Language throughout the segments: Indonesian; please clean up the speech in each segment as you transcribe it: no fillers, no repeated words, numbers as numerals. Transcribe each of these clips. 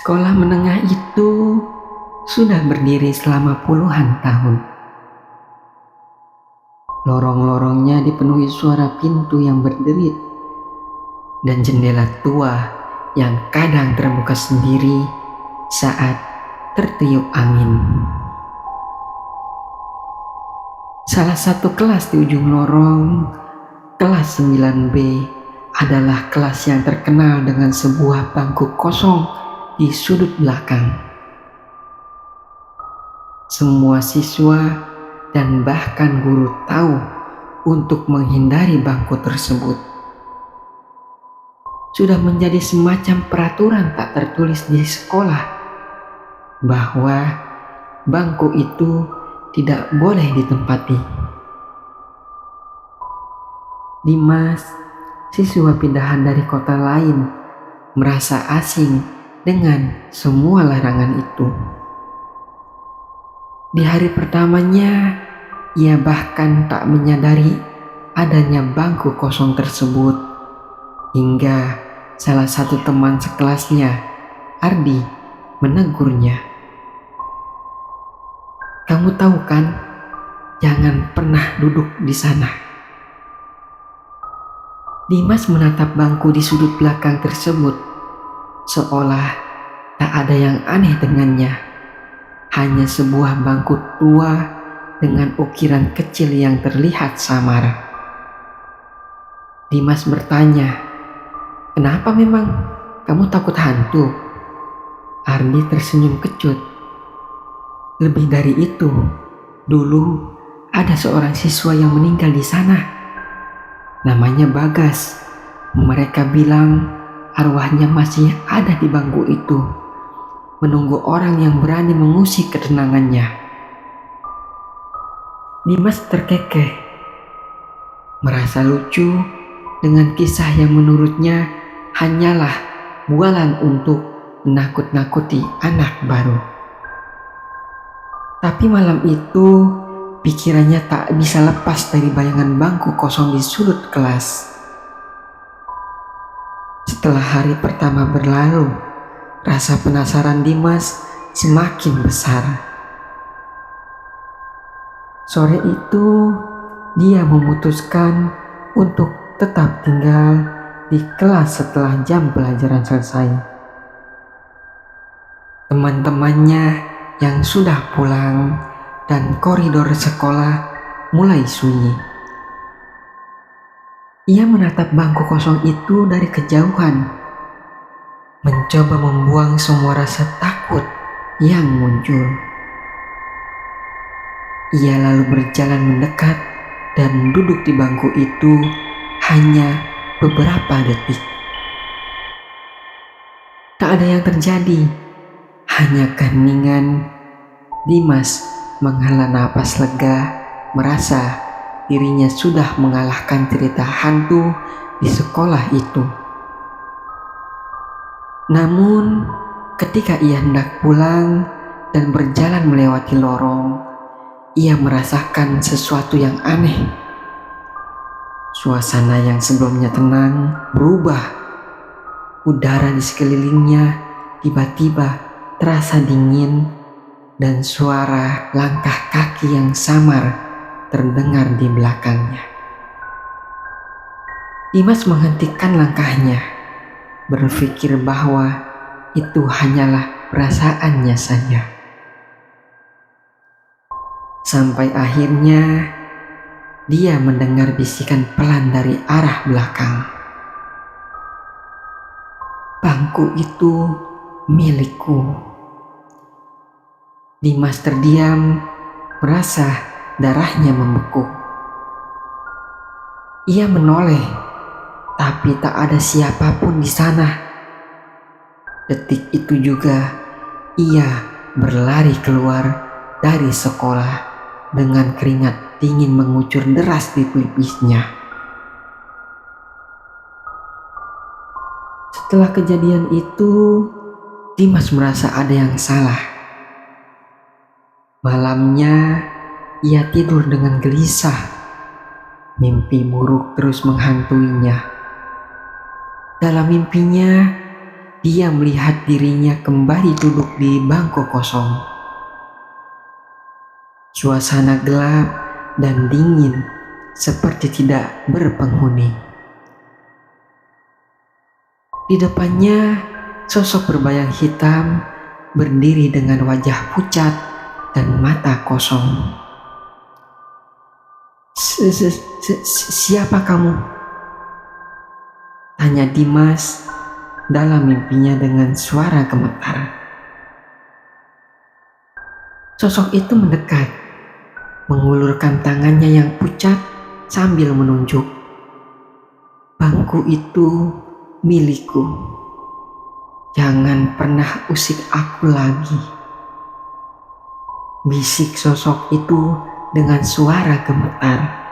Sekolah menengah itu sudah berdiri selama puluhan tahun. Lorong-lorongnya dipenuhi suara pintu yang berderit dan jendela tua yang kadang terbuka sendiri saat tertiup angin. Salah satu kelas di ujung lorong, kelas 9B, adalah kelas yang terkenal dengan sebuah bangku kosong di sudut belakang. Semua siswa dan bahkan guru tahu untuk menghindari bangku tersebut. Sudah menjadi semacam peraturan tak tertulis di sekolah bahwa bangku itu tidak boleh ditempati. Dimas, siswa pindahan dari kota lain, merasa asing dengan semua larangan itu. Di hari pertamanya, ia bahkan tak menyadari adanya bangku kosong tersebut, hingga salah satu teman sekelasnya, Ardi, menegurnya. "Kamu tahu kan, jangan pernah duduk di sana." Dimas menatap bangku di sudut belakang tersebut, seolah tak ada yang aneh dengannya. Hanya sebuah bangku tua dengan ukiran kecil yang terlihat samar. Dimas bertanya, "Kenapa memang? Kamu takut hantu?" Ardi tersenyum kecut. "Lebih dari itu, dulu ada seorang siswa yang meninggal di sana. Namanya Bagas. Mereka bilang arwahnya masih ada di bangku itu, menunggu orang yang berani mengusik ketenangannya." Dimas terkekeh, merasa lucu dengan kisah yang menurutnya hanyalah bualan untuk menakut-nakuti anak baru. Tapi malam itu pikirannya tak bisa lepas dari bayangan bangku kosong di sudut kelas. Setelah hari pertama berlalu, rasa penasaran Dimas semakin besar. Sore itu, dia memutuskan untuk tetap tinggal di kelas setelah jam pelajaran selesai. Teman-temannya yang sudah pulang dan koridor sekolah mulai sunyi. Ia menatap bangku kosong itu dari kejauhan, mencoba membuang semua rasa takut yang muncul. Ia lalu berjalan mendekat dan duduk di bangku itu hanya beberapa detik. Tak ada yang terjadi, hanya keheningan. Dimas menghela napas lega, merasa dirinya sudah mengalahkan cerita hantu di sekolah itu. Namun, ketika ia hendak pulang dan berjalan melewati lorong, ia merasakan sesuatu yang aneh. Suasana yang sebelumnya tenang berubah. Udara di sekelilingnya tiba-tiba terasa dingin dan suara langkah kaki yang samar terdengar di belakangnya. Dimas menghentikan langkahnya, berpikir bahwa itu hanyalah perasaannya saja. Sampai akhirnya dia mendengar bisikan pelan dari arah belakang. "Bangku itu milikku." Dimas terdiam, merasa darahnya membeku. Ia menoleh, tapi tak ada siapapun di sana. Detik itu juga ia berlari keluar dari sekolah dengan keringat dingin mengucur deras di pelipisnya. Setelah kejadian itu, Dimas merasa ada yang salah. Malamnya, ia tidur dengan gelisah. Mimpi buruk terus menghantuinya. Dalam mimpinya, dia melihat dirinya kembali duduk di bangku kosong. Suasana gelap dan dingin seperti tidak berpenghuni. Di depannya, sosok berbayang hitam berdiri dengan wajah pucat dan mata kosong. Siapa kamu? Tanya Dimas dalam mimpinya dengan suara gemetar. Sosok itu mendekat, mengulurkan tangannya yang pucat sambil menunjuk. Bangku itu milikku. Jangan pernah usik aku lagi. Bisik sosok itu dengan suara gemetar.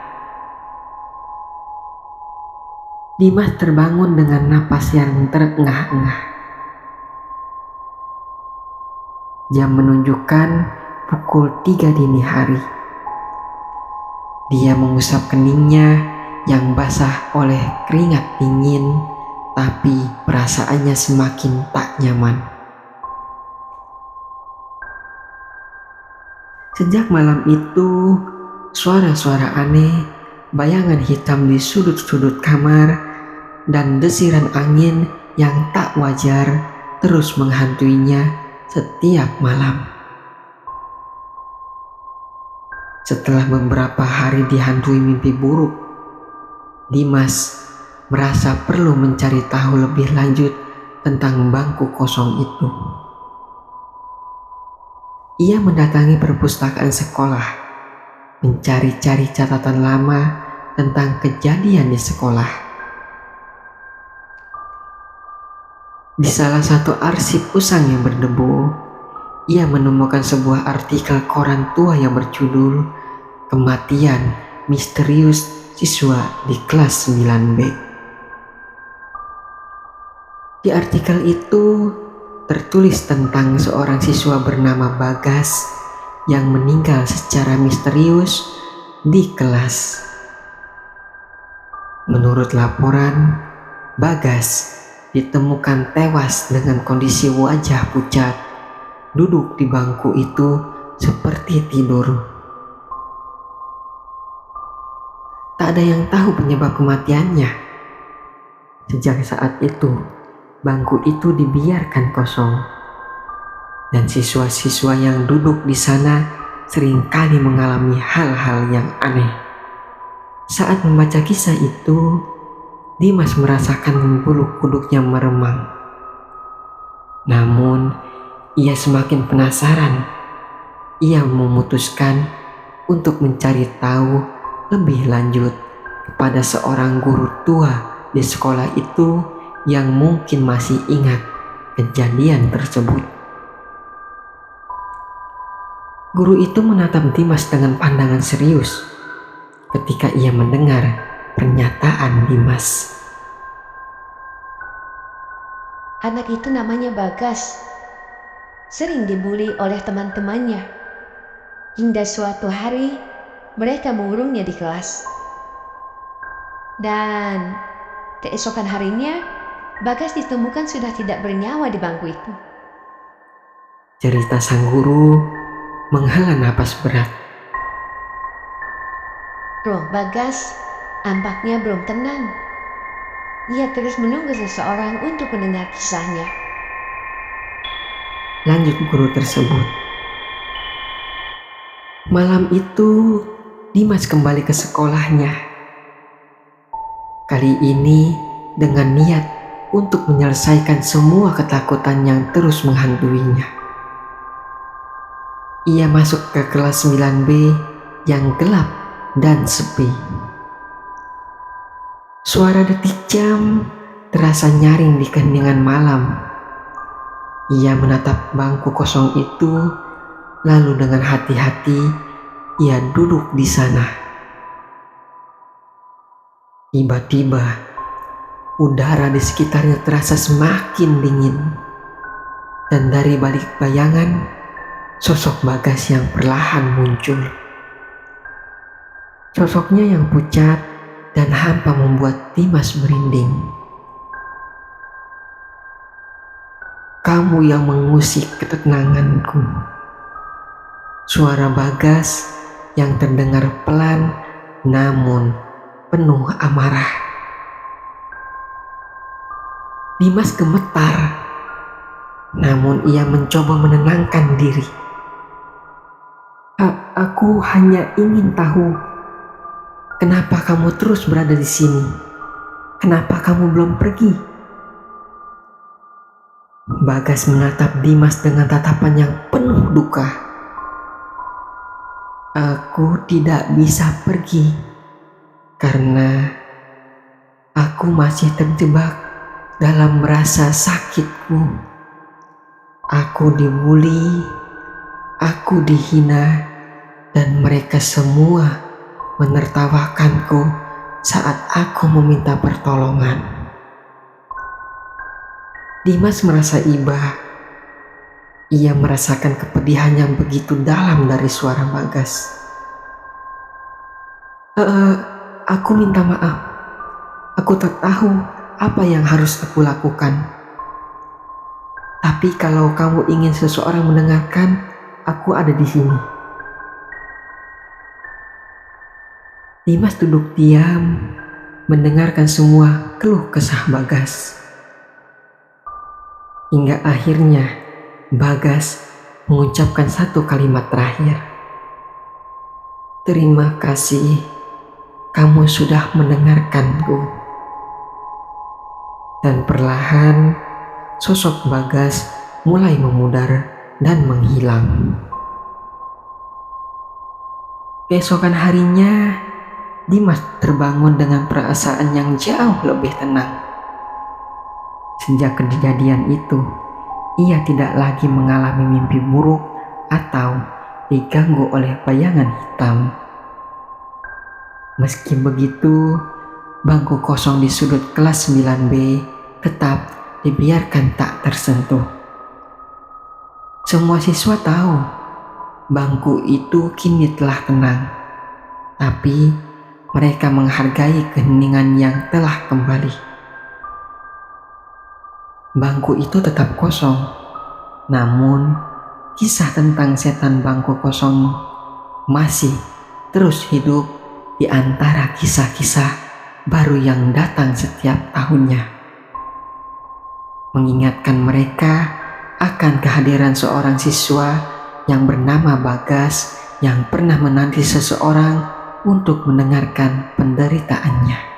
Dimas terbangun dengan napas yang terengah-engah. Jam menunjukkan pukul 3 dini hari. Dia mengusap keningnya yang basah oleh keringat dingin, tapi perasaannya semakin tak nyaman. Sejak malam itu, suara-suara aneh, bayangan hitam di sudut-sudut kamar, dan desiran angin yang tak wajar terus menghantuinya setiap malam. Setelah beberapa hari dihantui mimpi buruk, Dimas merasa perlu mencari tahu lebih lanjut tentang bangku kosong itu. Ia mendatangi perpustakaan sekolah, mencari-cari catatan lama tentang kejadian di sekolah. Di salah satu arsip usang yang berdebu, ia menemukan sebuah artikel koran tua yang berjudul "Kematian Misterius Siswa di Kelas 9B". Di artikel itu tertulis tentang seorang siswa bernama Bagas yang meninggal secara misterius di kelas. Menurut laporan, Bagas ditemukan tewas dengan kondisi wajah pucat, duduk di bangku itu seperti tidur. Tak ada yang tahu penyebab kematiannya. Sejak saat itu, bangku itu dibiarkan kosong, dan siswa-siswa yang duduk di sana seringkali mengalami hal-hal yang aneh. Saat membaca kisah itu, Dimas merasakan bulu kuduknya meremang. Namun, ia semakin penasaran. Ia memutuskan untuk mencari tahu lebih lanjut kepada seorang guru tua di sekolah itu yang mungkin masih ingat kejadian tersebut. Guru itu menatap Dimas dengan pandangan serius ketika ia mendengar pernyataan Dimas. Anak itu namanya Bagas, sering dibully oleh teman-temannya, hingga suatu hari mereka mengurungnya di kelas. Dan keesokan harinya, Bagas ditemukan sudah tidak bernyawa di bangku itu. Cerita sang guru menghela napas berat. Roh Bagas tampaknya belum tenang. Ia terus menunggu seseorang untuk mendengar kisahnya. Lanjut guru tersebut. Malam itu, Dimas kembali ke sekolahnya. Kali ini dengan niat untuk menyelesaikan semua ketakutan yang terus menghantuinya. Ia masuk ke kelas 9B yang gelap dan sepi. Suara detik jam terasa nyaring di keheningan malam. Ia menatap bangku kosong itu, lalu dengan hati-hati ia duduk di sana. Tiba-tiba, udara di sekitarnya terasa semakin dingin, dan dari balik bayangan, sosok Bagas yang perlahan muncul. Sosoknya yang pucat dan hampa membuat Dimas merinding. kamu yang mengusik ketenanganku. Suara Bagas yang terdengar pelan namun penuh amarah. Dimas gemetar, namun ia mencoba menenangkan diri. Aku hanya ingin tahu, kenapa kamu terus berada di sini? Kenapa kamu belum pergi? Bagas menatap Dimas dengan tatapan yang penuh duka. Aku tidak bisa pergi karena aku masih terjebak dalam rasa sakitku. Aku dibully, aku dihina, dan mereka semua menertawakanku saat aku meminta pertolongan. Dimas merasa iba. Ia merasakan kepedihan yang begitu dalam dari suara Bagas. Aku minta maaf. Aku tak tahu apa yang harus aku lakukan. Tapi kalau kamu ingin seseorang mendengarkan, aku ada di sini. Dimas duduk diam, mendengarkan semua keluh kesah Bagas. Hingga akhirnya Bagas mengucapkan satu kalimat terakhir. Terima kasih, kamu sudah mendengarkanku. Dan perlahan sosok Bagas mulai memudar dan menghilang. Keesokan harinya, Dimas terbangun dengan perasaan yang jauh lebih tenang. Sejak kejadian itu, ia tidak lagi mengalami mimpi buruk atau diganggu oleh bayangan hitam. Meski begitu, bangku kosong di sudut kelas 9B tetap dibiarkan tak tersentuh. Semua siswa tahu bangku itu kini telah tenang, tapi mereka menghargai keheningan yang telah kembali. Bangku itu tetap kosong, namun kisah tentang setan bangku kosong masih terus hidup di antara kisah-kisah baru yang datang setiap tahunnya. Mengingatkan mereka akan kehadiran seorang siswa yang bernama Bagas yang pernah menanti seseorang untuk mendengarkan penderitaannya.